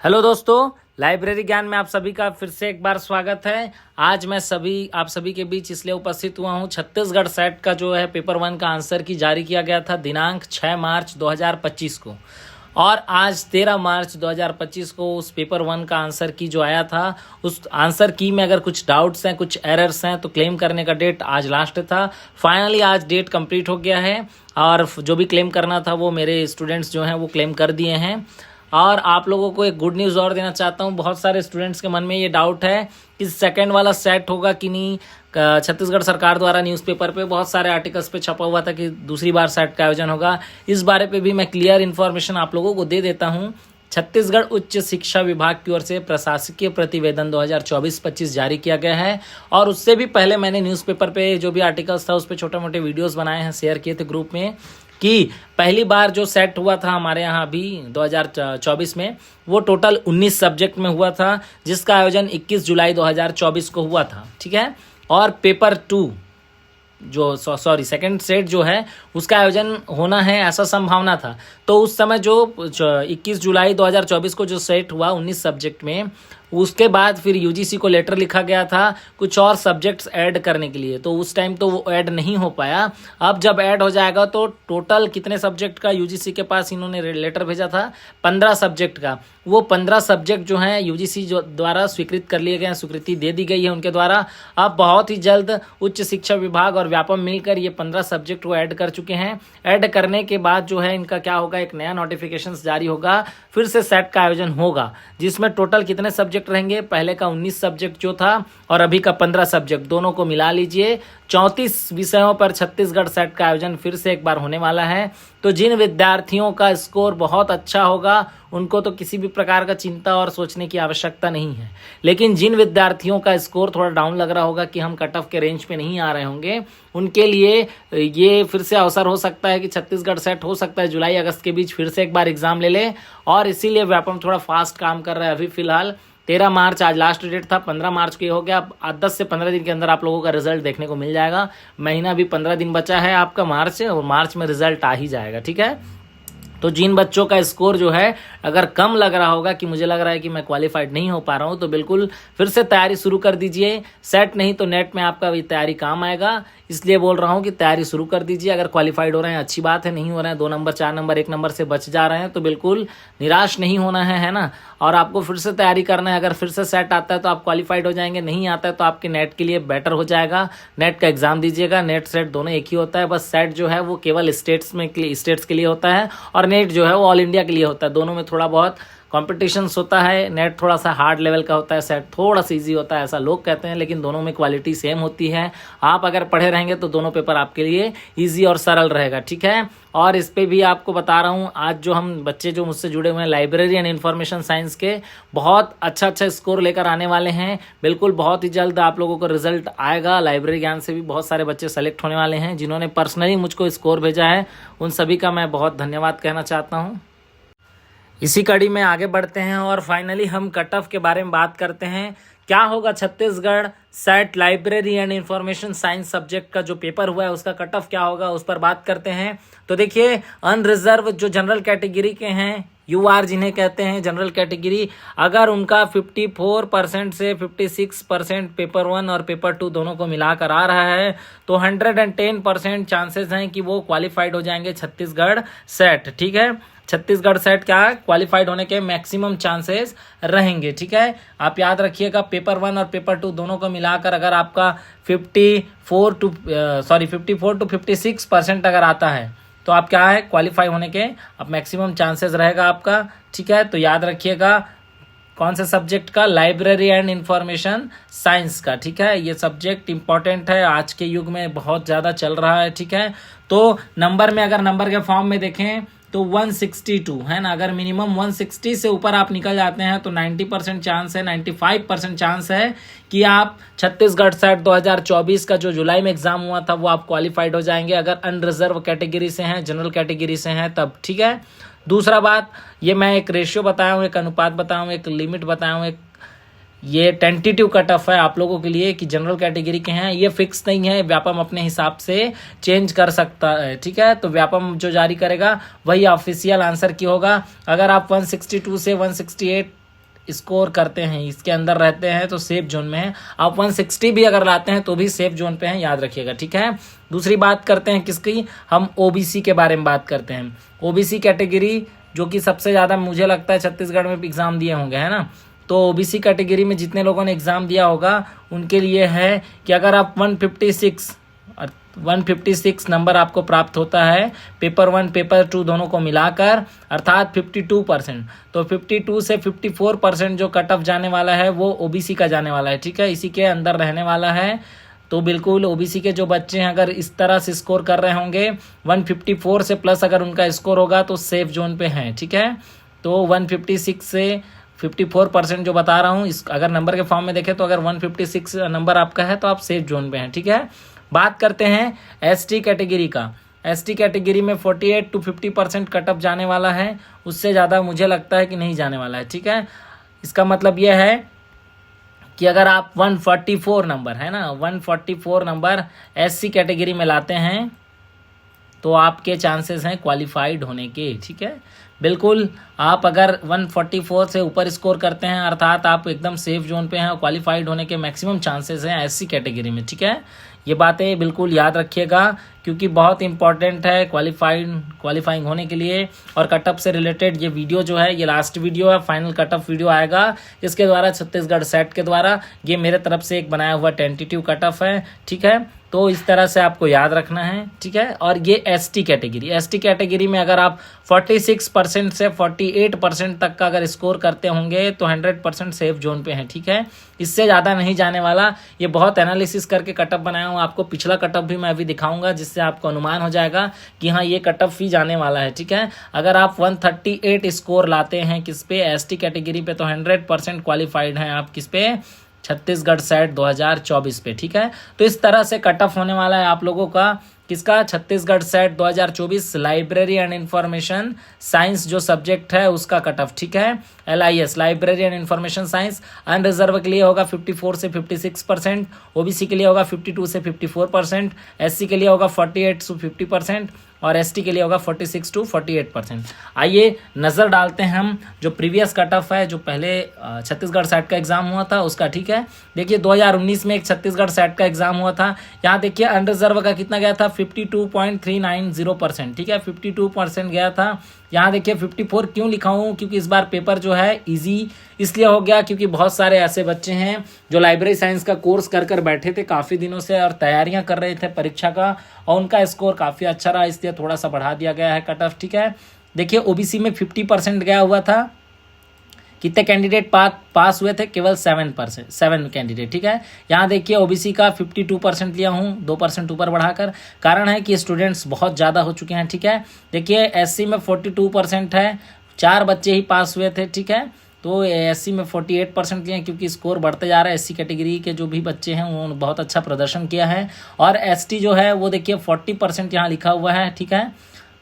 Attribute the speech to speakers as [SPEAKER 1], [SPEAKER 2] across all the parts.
[SPEAKER 1] Hello दोस्तों, library ज्ञान में आप सभी का फिर से एक बार स्वागत है। आज मैं आप सभी के बीच इसलिए उपस्थित हुआ हूं, छत्तीसगढ़ सेट का जो है पेपर 1 का आंसर की जारी किया गया था दिनांक 6 मार्च 2025 को, और आज 13 मार्च 2025 को उस पेपर 1 का आंसर की जो आया था, उस आंसर की में अगर कुछ डाउट्स हैं, कुछ एरर्स हैं, तो क्लेम करने का डेट आज लास्ट था। फाइनली आज डेट कंप्लीट हो गया है और जो भी क्लेम करना था वो मेरे स्टूडेंट्स जो हैं वो क्लेम कर दिए हैं। और आप लोगों को एक गुड न्यूज़ और देना चाहता हूँ। बहुत सारे स्टूडेंट्स के मन में ये डाउट है कि सेकंड वाला सेट होगा कि नहीं। छत्तीसगढ़ सरकार द्वारा न्यूज़पेपर पे बहुत सारे आर्टिकल्स पे छपा हुआ था कि दूसरी बार सेट का आयोजन होगा। इस बारे पे भी मैं क्लियर इन्फॉर्मेशन आप लोगों को दे देता हूँ। छत्तीसगढ़ उच्च शिक्षा विभाग की ओर से प्रशासकीय प्रतिवेदन 2024-25 जारी किया गया है, और उससे भी पहले मैंने न्यूज़पेपर पे जो भी आर्टिकल्स था उस पर छोटे मोटे वीडियोस बनाए हैं, शेयर किए थे ग्रुप में, कि पहली बार जो सेट हुआ था हमारे यहाँ अभी 2024 में, वो टोटल 19 सब्जेक्ट में हुआ था, जिसका आयोजन 21 जुलाई 2024 को हुआ था। ठीक है। और पेपर 2 जो सेकंड सेट जो है उसका आयोजन होना है ऐसा संभावना था। तो उस समय जो 21 जुलाई 2024 को जो सेट हुआ 19 सब्जेक्ट में, उसके बाद फिर यूजीसी को लेटर लिखा गया था कुछ और सब्जेक्ट्स ऐड करने के लिए, तो उस टाइम तो वो ऐड नहीं हो पाया। अब जब ऐड हो जाएगा तो टोटल कितने सब्जेक्ट का यूजीसी के पास इन्होंने लेटर भेजा था, 15 सब्जेक्ट का। वो 15 सब्जेक्ट जो हैं यूजीसी जो द्वारा स्वीकृत कर लिए गए हैं, स्वीकृति दे दी गई है उनके द्वारा। अब बहुत ही जल्द उच्च शिक्षा विभाग और व्यापम मिलकर ये 15 सब्जेक्ट को ऐड कर चुके हैं। ऐड करने के बाद जो है इनका क्या होगा, एक नया नोटिफिकेशन जारी होगा, फिर से सेट का आयोजन होगा, जिसमें टोटल कितने सब्जेक्ट रहेंगे, पहले का 19 सब्जेक्ट जो था और अभी का 15 सब्जेक्ट, दोनों को मिला लीजिए 34 विषयों पर छत्तीसगढ़ सेट का आयोजन फिर से एक बार होने वाला है। तो जिन विद्यार्थियों का स्कोर बहुत अच्छा होगा उनको तो किसी भी प्रकार का चिंता और सोचने की आवश्यकता नहीं है, लेकिन जिन विद्यार्थियों का स्कोर थोड़ा डाउन लग रहा होगा कि हम कट ऑफ के रेंज पे नहीं आ रहे होंगे, उनके लिए ये फिर से अवसर हो सकता है कि छत्तीसगढ़ सेट हो सकता है जुलाई अगस्त के बीच फिर से एक बार एग्जाम ले ले। और इसीलिए व्यापम थोड़ा फास्ट काम कर रहा है। अभी फिलहाल 13 मार्च आज लास्ट डेट था, 15 मार्च को ये हो गया। 10 से 15 दिन के अंदर आप लोगों का रिजल्ट देखने को मिल जाएगा। महीना भी 15 दिन बचा है आपका मार्च, और मार्च में रिजल्ट आ ही जाएगा। ठीक है। तो जिन बच्चों का स्कोर जो है अगर कम लग रहा होगा कि मुझे लग रहा है कि मैं क्वालिफाइड नहीं हो पा रहा हूं, तो बिल्कुल फिर से तैयारी शुरू कर दीजिए। सेट नहीं तो नेट में आपका भी तैयारी काम आएगा, इसलिए बोल रहा हूं कि तैयारी शुरू कर दीजिए। अगर क्वालिफाइड हो रहे हैं अच्छी बात है, नहीं हो रहे हैं 2 नंबर 4 नंबर 1 नंबर से बच जा रहे हैं, तो बिल्कुल निराश नहीं होना है ना। और आपको फिर से तैयारी करना है। अगर फिर से सेट आता है तो आप क्वालिफाइड हो जाएंगे, नहीं आता है तो आपके नेट के लिए बेटर हो जाएगा। नेट का एग्जाम दीजिएगा। नेट सेट दोनों एक ही होता है, बस सेट जो है वो केवल स्टेट्स के लिए होता है, और नेट जो है वो ऑल इंडिया के लिए होता है। दोनों में थोड़ा बहुत कॉम्पिटिशन्स होता है। नेट थोड़ा सा हार्ड लेवल का होता है, सेट थोड़ा सा इजी होता है, ऐसा लोग कहते हैं, लेकिन दोनों में क्वालिटी सेम होती है। आप अगर पढ़े रहेंगे तो दोनों पेपर आपके लिए इजी और सरल रहेगा। ठीक है। और इस पे भी आपको बता रहा हूँ, आज जो हम बच्चे जो मुझसे जुड़े हुए हैं लाइब्रेरी एंड इन्फॉर्मेशन साइंस के, बहुत अच्छा स्कोर लेकर आने वाले हैं। बिल्कुल बहुत ही जल्द आप लोगों को रिजल्ट आएगा। लाइब्रेरी ज्ञान से भी बहुत सारे बच्चे सेलेक्ट होने वाले हैं। जिन्होंने पर्सनली मुझको स्कोर भेजा है उन सभी का मैं बहुत धन्यवाद कहना चाहता हूँ। इसी कड़ी में आगे बढ़ते हैं और फाइनली हम कट ऑफ के बारे में बात करते हैं। क्या होगा Chhattisgarh set library and information science subject का जो पेपर हुआ है उसका कट ऑफ क्या होगा, उस पर बात करते हैं। तो देखिए, अनरिजर्व जो जनरल कैटेगरी के हैं, यूआर जिन्हें कहते हैं जनरल कैटेगरी, अगर उनका 54% से 56% पेपर 1 और पेपर 2 दोनों को मिलाकर आ रहा है, तो 110% चांसेस हैं कि वो क्वालिफाइड हो जाएंगे छत्तीसगढ़ सेट। ठीक है। छत्तीसगढ़ सेट क्या है, क्वालिफाइड होने के मैक्सिमम चांसेस रहेंगे। ठीक है। आप याद रखिएगा, पेपर 1 और पेपर 2 दोनों को मिलाकर अगर आपका 54 टू 56% अगर आता है तो आप क्या है, क्वालिफाई होने के अब मैक्सिमम चांसेस रहेगा आपका। ठीक है। तो याद रखिएगा कौन से सब्जेक्ट का, लाइब्रेरी एंड इंफॉर्मेशन साइंस का। ठीक है। ये सब्जेक्ट इंपॉर्टेंट है, आज के युग में बहुत ज़्यादा चल रहा है। ठीक है। तो नंबर में अगर नंबर के फॉर्म में देखें तो 162 है ना। अगर मिनिमम 160 से ऊपर आप निकल जाते हैं तो 90% चांस है, 95% चांस है कि आप छत्तीसगढ़ सेट 2024 का जो जुलाई में एग्जाम हुआ था वो आप क्वालिफाइड हो जाएंगे, अगर अनरिजर्व कैटेगरी से हैं, जनरल कैटेगरी से हैं तब। ठीक है। दूसरा बात, ये मैं एक रेशियो बताया हूँ, एक अनुपात बताया हूँ, एक लिमिट बताया हूँ, एक ये टेंटेटिव कट ऑफ है आप लोगों के लिए कि जनरल कैटेगरी के हैं, ये फिक्स नहीं है। व्यापम अपने हिसाब से चेंज कर सकता है। ठीक है। तो व्यापम जो जारी करेगा वही ऑफिशियल आंसर की होगा। अगर आप 162 से 168 स्कोर करते हैं, इसके अंदर रहते हैं तो सेफ जोन में है। आप 160 भी अगर लाते हैं तो भी सेफ जोन पे हैं, याद रखिएगा, ठीक है। दूसरी बात करते हैं किसकी, हम ओबीसी के बारे में बात करते हैं। ओबीसी कैटेगरी जो कि सबसे ज़्यादा मुझे लगता है छत्तीसगढ़ में एग्ज़ाम दिए होंगे, है ना। तो ओबीसी कैटेगरी में जितने लोगों ने एग्ज़ाम दिया होगा उनके लिए है कि अगर आप 156 नंबर आपको प्राप्त होता है पेपर 1 पेपर 2 दोनों को मिलाकर, अर्थात 52%, तो 52 से 54% जो कट ऑफ जाने वाला है वो ओबीसी का जाने वाला है, ठीक है, इसी के अंदर रहने वाला है। तो बिल्कुल ओबीसी के जो बच्चे हैं अगर इस तरह से स्कोर कर रहे होंगे 154 से प्लस अगर उनका स्कोर होगा तो सेफ जोन पे हैं, ठीक है। तो 156 से 54% जो बता रहा हूँ, इस अगर नंबर के फॉर्म में देखें तो अगर 156 नंबर आपका है तो आप सेफ जोन पे हैं, ठीक है। बात करते हैं एसटी कैटेगरी का। एसटी कैटेगरी में 48 to 50% कट ऑफ जाने वाला है, उससे ज़्यादा मुझे लगता है कि नहीं जाने वाला है, ठीक है। इसका मतलब यह है कि अगर आप 144 नंबर है ना, 144 नंबर एससी कैटेगरी में लाते हैं तो आपके चांसेस हैं क्वालिफाइड होने के, ठीक है। बिल्कुल आप अगर 144 से ऊपर स्कोर करते हैं अर्थात आप एकदम सेफ जोन पे हैं और क्वालिफाइड होने के मैक्सिमम चांसेस हैं एससी कैटेगरी में, ठीक है। ये बातें बिल्कुल याद रखिएगा क्योंकि बहुत इंपॉर्टेंट है क्वालिफाइंग होने के लिए। और कटअप से रिलेटेड ये वीडियो जो है ये लास्ट वीडियो है, फाइनल कटअप वीडियो आएगा इसके द्वारा छत्तीसगढ़ सेट के द्वारा। ये मेरे तरफ से एक बनाया हुआ टेंटेटिव कटअप है, ठीक है। तो इस तरह से आपको याद रखना है, ठीक है। और ये एसटी कैटेगरी में अगर आप 46% से 48% तक का अगर स्कोर करते होंगे तो 100% सेफ जोन पे हैं, ठीक है। इससे ज़्यादा नहीं जाने वाला। ये बहुत एनालिसिस करके कटअप बनाया हूँ, आपको पिछला कटअप भी मैं अभी दिखाऊंगा जिससे आपको अनुमान हो जाएगा कि हाँ ये कटअप ही जाने वाला है, ठीक है। अगर आप 138 स्कोर लाते हैं किस पे, एसटी कैटेगरी पे, तो 100% क्वालिफाइड हैं आप किस पे, छत्तीसगढ़ सेट 2024 पे, ठीक है। तो इस तरह से कट ऑफ होने वाला है आप लोगों का किसका, Chhattisgarh SET 2024 library and information science जो सब्जेक्ट है उसका कट ऑफ, ठीक है। LIS library and information science unreserve के लिए होगा 54 से 56%, ओबीसी के लिए होगा 52 से 54%, एससी के लिए होगा 48 से 50% और एसटी के लिए होगा 46 to 48%। आइए नज़र डालते हैं हम जो प्रीवियस कट ऑफ है जो पहले छत्तीसगढ़ सेट का एग्जाम हुआ था उसका, ठीक है। देखिए 2019 में एक छत्तीसगढ़ सेट का एग्जाम हुआ था, यहाँ देखिए अनरिजर्व का कितना गया था 52.390%, ठीक है, 52% गया था। यहाँ देखिए 54 क्यों लिखा हूँ, क्योंकि इस बार पेपर जो है इजी इसलिए हो गया क्योंकि बहुत सारे ऐसे बच्चे हैं जो लाइब्रेरी साइंस का कोर्स कर बैठे थे काफ़ी दिनों से और तैयारियां कर रहे थे परीक्षा का और उनका स्कोर काफ़ी अच्छा रहा, इसलिए थोड़ा सा बढ़ा दिया गया है कट ऑफ, ठीक है। देखिए ओबीसी में 50% गया हुआ था, कितने कैंडिडेट पास हुए थे, केवल 7 कैंडिडेट, ठीक है। यहाँ देखिए ओबीसी का 52% लिया हूँ, 2% ऊपर बढ़ाकर, कारण है कि स्टूडेंट्स बहुत ज़्यादा हो चुके हैं, ठीक है। देखिए एससी में 42% है, 4 बच्चे ही पास हुए थे, ठीक है। तो एससी में 48% लिए क्योंकि स्कोर बढ़ते जा रहा है, एससी कैटेगरी के जो भी बच्चे हैं उन्होंने बहुत अच्छा प्रदर्शन किया है। और एसटी जो है वो देखिए 40% यहाँ लिखा हुआ है, ठीक है,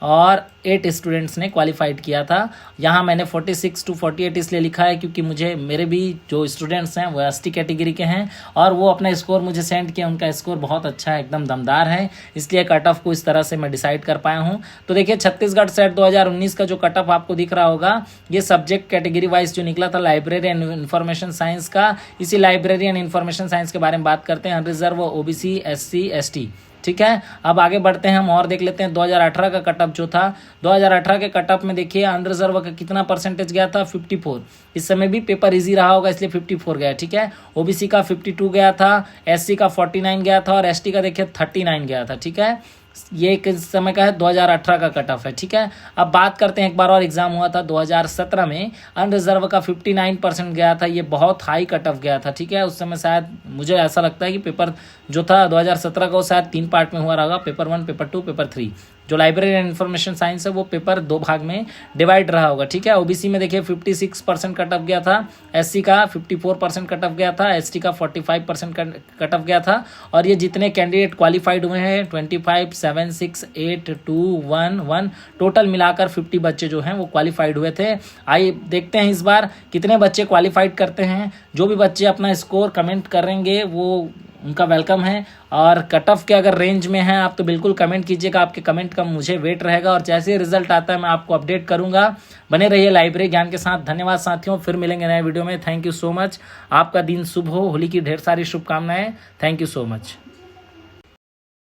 [SPEAKER 1] और 8 स्टूडेंट्स ने क्वालिफाइड किया था। यहाँ मैंने 46 to 48 इसलिए लिखा है क्योंकि मेरे भी जो स्टूडेंट्स हैं वो एसटी कैटेगरी के हैं और वो अपना स्कोर मुझे सेंड किया, उनका स्कोर बहुत अच्छा है, एकदम दमदार है, इसलिए कट ऑफ को इस तरह से मैं डिसाइड कर पाया हूँ। तो देखिए छत्तीसगढ़ सेट 2019 का जो कट ऑफ आपको दिख रहा होगा ये सब्जेक्ट कैटेगरी वाइज जो निकला था लाइब्रेरी एंड इन्फॉर्मेशन साइंस का। इसी लाइब्रेरी एंड इन्फॉर्मेशन साइंस के बारे में बात करते हैं, अनरिजर्व, ओबीसी, एससी, एसटी, ठीक है। अब आगे बढ़ते हैं हम और देख लेते हैं 2018 का कटअप जो था। 2018 के कटअप में देखिए अनरिजर्व का कितना परसेंटेज गया था 54, इस समय भी पेपर इजी रहा होगा इसलिए 54 गया, ठीक है। ओबीसी का 52 गया था, एससी का 49 गया था और एसटी का देखिए 39 गया था, ठीक है। ये किस समय का है, 2018 का कट ऑफ है, ठीक है। अब बात करते हैं एक बार और एग्जाम हुआ था 2017 में, अनरिजर्व का 59% गया था, ये बहुत हाई कट ऑफ गया था, ठीक है। उस समय शायद मुझे ऐसा लगता है कि पेपर जो था 2017 का वो शायद 3 पार्ट में हुआ रहा, पेपर 1, पेपर 2, पेपर 3। जो लाइब्रेरी एंड इन्फॉर्मेशन साइंस है वो पेपर 2 भाग में डिवाइड रहा होगा, ठीक है। ओबीसी में देखिए 56% कट ऑफ गया था, एससी का 54% कट ऑफ गया था, एसटी का 45% कट ऑफ गया था। और ये जितने कैंडिडेट क्वालिफाइड हुए हैं 25, 7, 6, 8, 2, 1, 1 टोटल मिलाकर 50 बच्चे जो हैं वो क्वालिफाइड हुए थे। आइए देखते हैं इस बार कितने बच्चे क्वालिफाइड करते हैं। जो भी बच्चे अपना स्कोर कमेंट करेंगे वो उनका वेलकम है। और कट ऑफ के अगर रेंज में हैं आप तो बिल्कुल कमेंट कीजिएगा, आपके कमेंट का मुझे वेट रहेगा और जैसे ही रिजल्ट आता है मैं आपको अपडेट करूंगा। बने रहिए लाइब्रेरी ज्ञान के साथ। धन्यवाद साथियों, फिर मिलेंगे नए वीडियो में। Thank you so much. आपका दिन शुभ हो, होली की ढेर सारी शुभकामनाएं। Thank you so much.